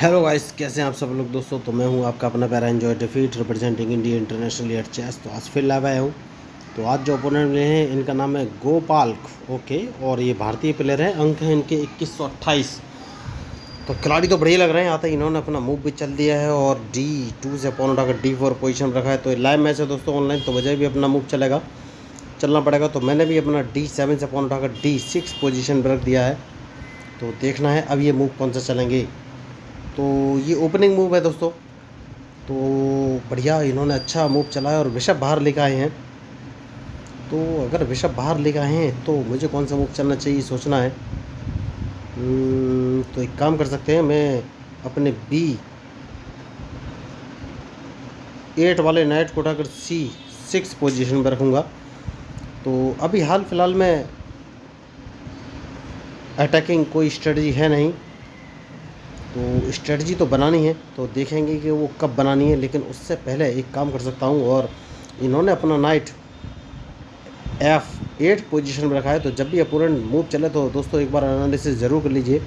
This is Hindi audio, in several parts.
हेलो गाइस, कैसे हैं आप सब लोग दोस्तों। तो मैं हूं आपका अपना प्यारा enjoy defeat representing India international at chess. तो आज फिर लाया हूं। तो आज जो ओपोनेंट मिले हैं इनका नाम है गोपाल्क, ओके। और ये भारतीय प्लेयर हैं। अंक हैं इनके 2128। तो खिलाड़ी तो बढ़िया लग रहे हैं। आते ही इन्होंने अपना मूव भी चल दिया है और D2 से अपोनेंट उठाकर D4 पोजीशन रखा है। तो ये लाइव मैच है दोस्तों ऑनलाइन, तो मुझे भी अपना मूव चलना पड़ेगा। तो मैंने भी अपना D7 से अपोनेंट उठाकर D6 पोजीशन पर रख दिया है। तो देखना है अब ये मूव कौन सा चलेंगे। तो ये ओपनिंग मूव है दोस्तों। तो बढ़िया इन्होंने अच्छा मूव चलाया और ऋषभ बाहर लेकर आए हैं। तो अगर ऋषभ बाहर लेकर आए हैं तो मुझे कौन सा मूव चलना चाहिए सोचना है। तो एक काम कर सकते हैं, मैं अपने B8 वाले नाइट को उठाकर C6 पोजीशन पर रखूँगा। तो अभी हाल फिलहाल में अटैकिंग कोई स्ट्रेटजी है नहीं, तो स्ट्रेटजी तो बनानी है। तो देखेंगे कि वो कब बनानी है, लेकिन उससे पहले एक काम कर सकता हूँ। और इन्होंने अपना नाइट F8 पोजीशन में रखा है। तो जब भी अपोनेंट मूव चले तो दोस्तों एक बार एनालिसिस ज़रूर कर लीजिए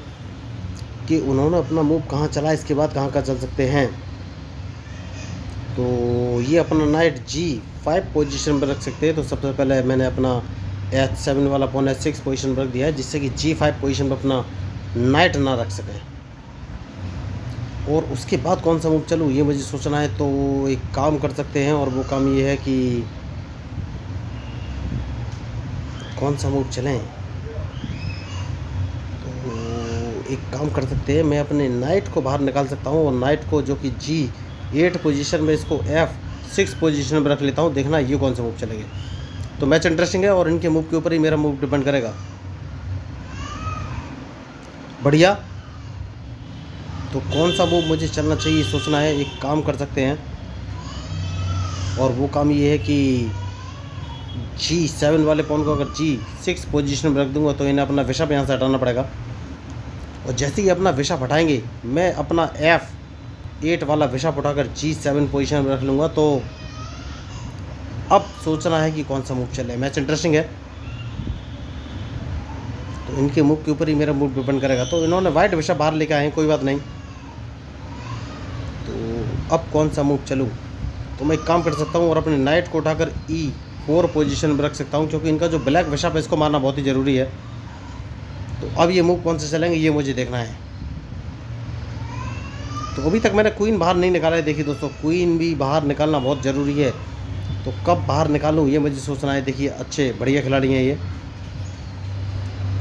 कि उन्होंने अपना मूव कहाँ चला, इसके बाद कहाँ का चल सकते हैं। तो ये अपना नाइट G5 पोजीशन पर रख सकते हैं। तो सबसे पहले मैंने अपना H7 वाला पॉन H6 पोजीशन पर रख दिया है, जिससे कि G5 पोजीशन पर अपना नाइट ना रख सकें। और उसके बाद कौन सा मूव चलूँ ये मुझे सोचना है। तो एक काम कर सकते हैं, और वो काम ये है कि कौन सा मूव चलें। तो एक काम कर सकते हैं, मैं अपने नाइट को बाहर निकाल सकता हूँ और नाइट को जो कि G8 पोजीशन में इसको F6 पोजीशन में रख लेता हूँ। देखना ये कौन सा मूव चलेंगे। तो मैच इंटरेस्टिंग है और इनके मूव के ऊपर ही मेरा मूव डिपेंड करेगा। बढ़िया। तो कौन सा मूव मुझे चलना चाहिए सोचना है। एक काम कर सकते हैं, और वो काम ये है कि G7 वाले पॉन को अगर G6 पोजीशन में रख दूंगा तो इन्हें अपना ऋषभ यहाँ से हटाना पड़ेगा। और जैसे ही अपना ऋषभ हटाएंगे मैं अपना F8 वाला ऋषभ उठाकर G7 पोजीशन में रख लूँगा। तो अब सोचना है कि कौन सा मूव चले। मैच इंटरेस्टिंग है, तो इनके मूव के ऊपर ही मेरा मूव डिपेंड करेगा। तो इन्होंने वाइट ऋषभ बाहर लेकर आए हैं, कोई बात नहीं। तो अब कौन सा मूव चलूँ। तो मैं एक काम कर सकता हूँ और अपने नाइट को उठाकर E4 पोजीशन में रख सकता हूँ, क्योंकि इनका जो ब्लैक ऋषभ है इसको मारना बहुत ही ज़रूरी है। तो अब ये मूव कौन से चलेंगे ये मुझे देखना है। तो अभी तक मैंने क्वीन बाहर नहीं निकाला है। देखिए दोस्तों, क्वीन भी बाहर निकालना बहुत ज़रूरी है। तो कब बाहर निकालूँ ये मुझे सोचना है। देखिए अच्छे बढ़िया खिलाड़ी हैं ये।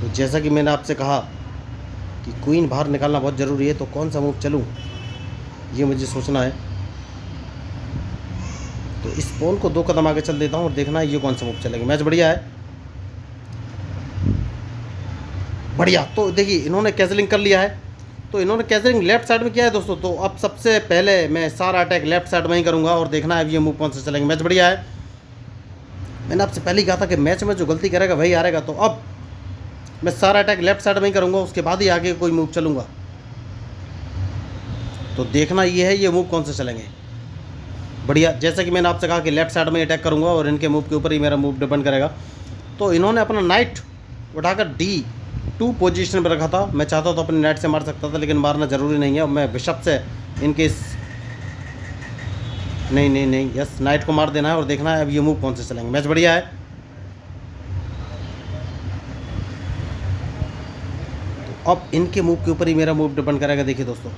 तो जैसा कि मैंने आपसे कहा कि क्वीन बाहर निकालना बहुत ज़रूरी है, तो कौन सा मूव चलूँ ये मुझे सोचना है। तो इस पॉन को 2 कदम आगे चल देता हूँ और देखना है ये कौन सा मूव चलेगा। मैच बढ़िया है, बढ़िया। तो देखिए इन्होंने कैसलिंग कर लिया है। तो इन्होंने कैसलिंग लेफ्ट साइड में किया है दोस्तों। तो अब सबसे पहले मैं सारा अटैक लेफ्ट साइड में ही करूँगा और देखना है ये मूव कौन सा चलेंगे। मैच बढ़िया है। मैंने आपसे पहले ही कहा था कि मैच में जो गलती करेगा वही हारेगा। तो अब मैं सारा अटैक लेफ्ट साइड में ही करूँगा, उसके बाद ही आगे कोई मूव चलूँगा। तो देखना ये है ये मूव कौन से चलेंगे। बढ़िया। जैसा कि मैंने आपसे कहा कि लेफ्ट साइड में अटैक करूँगा और इनके मूव के ऊपर ही मेरा मूव डिपेंड करेगा। तो इन्होंने अपना नाइट उठाकर D2 पोजीशन पर रखा था। मैं चाहता तो अपने नाइट से मार सकता था, लेकिन मारना ज़रूरी नहीं है। मैं बिशप से इनके नहीं, यस, नाइट को मार देना है और देखना है अब ये मूव कौन से चलेंगे। मैच बढ़िया है। तो अब इनके मूव के ऊपर ही मेरा मूव डिपेंड करेगा। देखिए दोस्तों,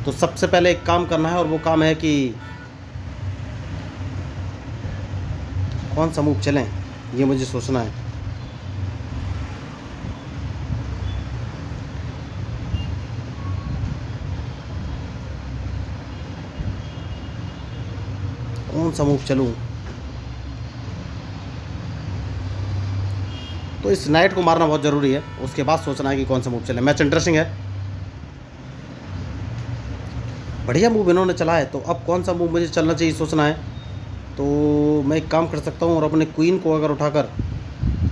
तो सबसे पहले एक काम करना है और वो काम है कि कौन सा मूव चलें ये मुझे सोचना है। कौन सा मूव चलूं। तो इस नाइट को मारना बहुत ज़रूरी है, उसके बाद सोचना है कि कौन सा मूव चले। मैच इंटरेस्टिंग है, बढ़िया मूव इन्होंने चला है। तो अब कौन सा मूव मुझे चलना चाहिए सोचना है। तो मैं एक काम कर सकता हूँ और अपने क्वीन को अगर उठाकर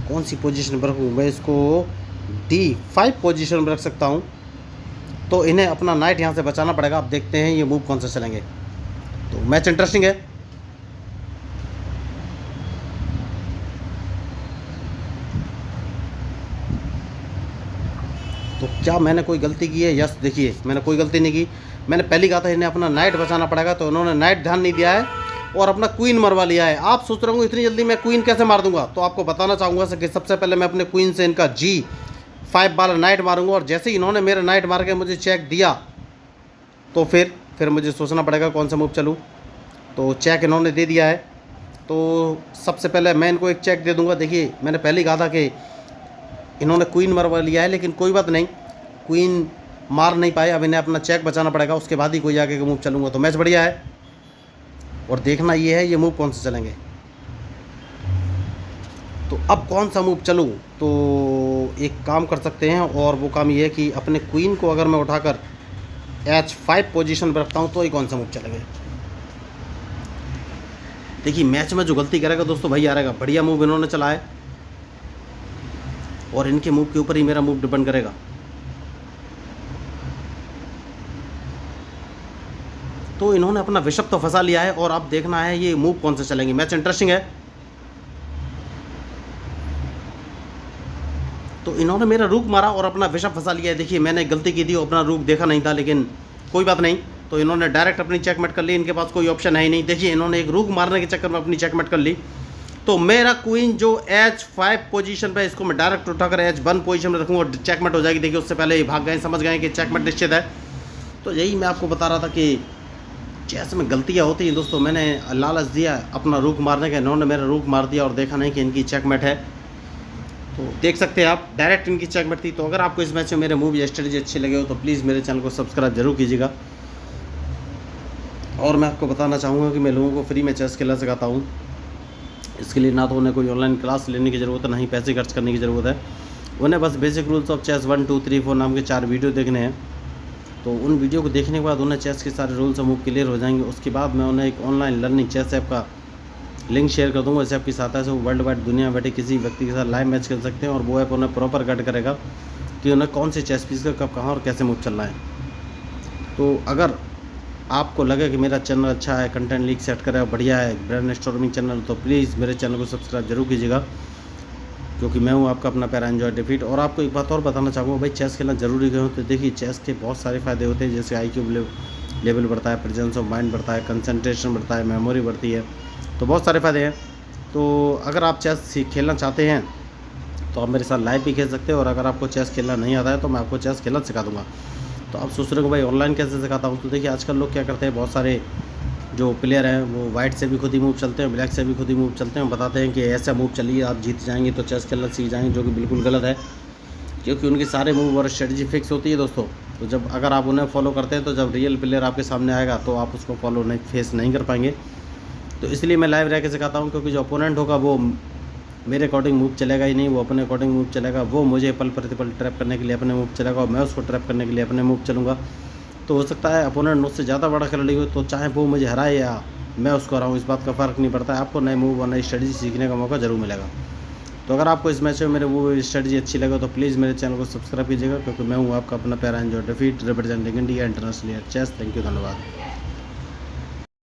कौन सी पोजीशन पर रखूँ, मैं इसको D5 पोजीशन पर रख सकता हूँ। तो इन्हें अपना नाइट यहाँ से बचाना पड़ेगा। अब देखते हैं ये मूव कौन सा चलेंगे। तो मैच इंटरेस्टिंग है। तो क्या मैंने कोई गलती की है? यस, देखिए मैंने कोई गलती नहीं की। मैंने पहले कहा था इन्हें अपना नाइट बचाना पड़ेगा, तो उन्होंने नाइट ध्यान नहीं दिया है और अपना क्वीन मरवा लिया है। आप सोच रहे होंगे इतनी जल्दी मैं क्वीन कैसे मार दूंगा, तो आपको बताना चाहूँगा कि सबसे पहले मैं अपने क्वीन से इनका G5 वाला नाइट मारूंगा, और जैसे ही इन्होंने मेरा नाइट मार के मुझे चेक दिया तो फिर मुझे सोचना पड़ेगा कौन सा मूव चलूँ। तो चेक इन्होंने दे दिया है, तो सबसे पहले मैं इनको एक चेक दे दूंगा। देखिए मैंने पहले कहा था कि इन्होंने क्वीन मरवा लिया है, लेकिन कोई बात नहीं, क्वीन मार नहीं पाए। अब इन्हें अपना चेक बचाना पड़ेगा, उसके बाद ही कोई आगे का मूव चलूँगा। तो मैच बढ़िया है, और देखना ये है ये मूव कौन से चलेंगे। तो अब कौन सा मूव चलूँ, तो एक काम कर सकते हैं, और वो काम ये है कि अपने क्वीन को अगर मैं उठाकर H5 पोजीशन पर रखता हूँ तो ये कौन सा मूव चलेंगे। देखिए मैच में जो गलती करेगा दोस्तों भाई हारेगा। बढ़िया मूव इन्होंने चला है, और इनके मूव के ऊपर ही मेरा मूव डिपेंड करेगा। तो इन्होंने अपना बिशप तो फंसा लिया है, और अब देखना है ये मूव कौन से चलेंगे। मैच इंटरेस्टिंग है। तो इन्होंने मेरा रूक मारा और अपना बिशप फंसा लिया है। देखिए मैंने गलती की थी, अपना रूक देखा नहीं था, लेकिन कोई बात नहीं। तो इन्होंने डायरेक्ट अपनी चेकमेट कर ली, इनके पास कोई ऑप्शन है ही नहीं। देखिए इन्होंने एक रूक मारने के चक्कर में अपनी चेकमेट कर ली। तो मेरा क्वीन जो H5 पोजीशन पे, इसको मैं डायरेक्ट उठाकर H1 पोजीशन में रखूँगा और चेकमेट हो जाएगी। देखिए उससे पहले ही भाग गए, समझ गए कि चेकमेट निश्चित है। तो यही मैं आपको बता रहा था कि चेस में गलतियाँ होती हैं दोस्तों। मैंने लालच दिया अपना रूक मारने का, इन्होंने मेरा रूक मार दिया और देखा नहीं कि इनकी चेकमेट है। तो देख सकते हैं आप, डायरेक्ट इनकी चेकमेट थी। तो अगर आपको इस मैच में मेरे मूव या स्ट्रेटजी अच्छे लगे हो तो प्लीज़ मेरे चैनल को सब्सक्राइब जरूर कीजिएगा। और मैं आपको बताना चाहूँगा कि मैं लोगों को फ्री में चेस खेलना सिखाता हूँ। इसके लिए ना तो उन्हें कोई ऑनलाइन क्लास लेने की ज़रूरत है, ना ही पैसे खर्च करने की ज़रूरत है। उन्हें बस बेसिक रूल्स ऑफ चेस 1, 2, 3, 4 नाम के 4 वीडियो देखने हैं। तो उन वीडियो को देखने के बाद उन्हें चेस के सारे रूल्स और मूव क्लियर हो जाएंगे। उसके बाद मैं उन्हें एक ऑनलाइन लर्निंग चेस ऐप का लिंक शेयर कर दूँगा। इस ऐप की सहायता से वो वर्ल्ड वाइड दुनिया में बैठे किसी व्यक्ति के साथ लाइव मैच खेल सकते हैं, और वो ऐप उन्हें प्रॉपर गाइड करेगा कि उन्हें कौन से चेस पीस का कब कहाँ और कैसे मूव चलना है। तो अगर आपको लगे कि मेरा चैनल अच्छा है, कंटेंट लीक सेट करेगा, बढ़िया है, ब्रेन स्टॉर्मिंग चैनल, तो प्लीज़ मेरे चैनल को सब्सक्राइब जरूर कीजिएगा, क्योंकि मैं हूँ आपका अपना प्यारा एंजॉय डिफीट। और आपको एक बात और बताना चाहूँगा भाई, चेस खेलना जरूरी क्यों? तो देखिए चेस के बहुत सारे फ़ायदे होते हैं, जैसे IQ लेवल बढ़ता है, प्रेजेंस ऑफ माइंड बढ़ता है, कंसंट्रेशन बढ़ता है, मेमोरी बढ़ती है। तो बहुत सारे फ़ायदे हैं। तो अगर आप चेस खेलना चाहते हैं तो आप मेरे साथ लाइव भी खेल सकते हैं, और अगर आपको चेस खेलना नहीं आता है तो मैं आपको चेस खेलना सिखा दूँगा। तो आप सोच रहे हो भाई ऑनलाइन कैसे सिखाता हूँ? तो देखिए आजकल लोग क्या करते हैं, बहुत सारे जो प्लेयर हैं वो वाइट से भी खुद ही मूव चलते हैं, ब्लैक से भी खुद ही मूव चलते हैं, बताते हैं कि ऐसा मूव चलिए आप जीत जाएंगे, तो चेस खेलना सीख जाएंगे, जो कि बिल्कुल गलत है, क्योंकि उनके सारे मूव और स्ट्रेटजी फिक्स होती है दोस्तों। तो जब अगर आप उन्हें फॉलो करते हैं तो जब रियल प्लेयर आपके सामने आएगा तो आप उसको फॉलो नहीं फेस नहीं कर पाएंगे। तो इसलिए मैं लाइव रह के सिखाता हूँ, क्योंकि जो अपोनेंट होगा वो मेरे अकॉर्डिंग मूव चलेगा ही नहीं, वो अपने अकॉर्डिंग मूव चलेगा। वो मुझे पल प्रतिपल ट्रैप करने के लिए अपने मूव चलेगा, और मैं उसको ट्रैप करने के लिए अपने मूव चलूँगा। तो हो सकता है अपोनेंट मुझसे ज़्यादा बड़ा खिलाड़ी हो, तो चाहे वो मुझे हराए या मैं उसको हराऊँ, इस बात का फ़र्क नहीं पड़ता है। आपको नए मूव और नई स्ट्रेटजी सीखने का मौका ज़रूर मिलेगा। तो अगर आपको इस मैच में मेरे मूव स्ट्रेटजी अच्छी लगे तो प्लीज़ मेरे चैनल को सब्सक्राइब कीजिएगा, क्योंकि मैं हूँ आपका अपना प्यारा enjoy defeat representing India international chess. Thank you, धन्यवाद।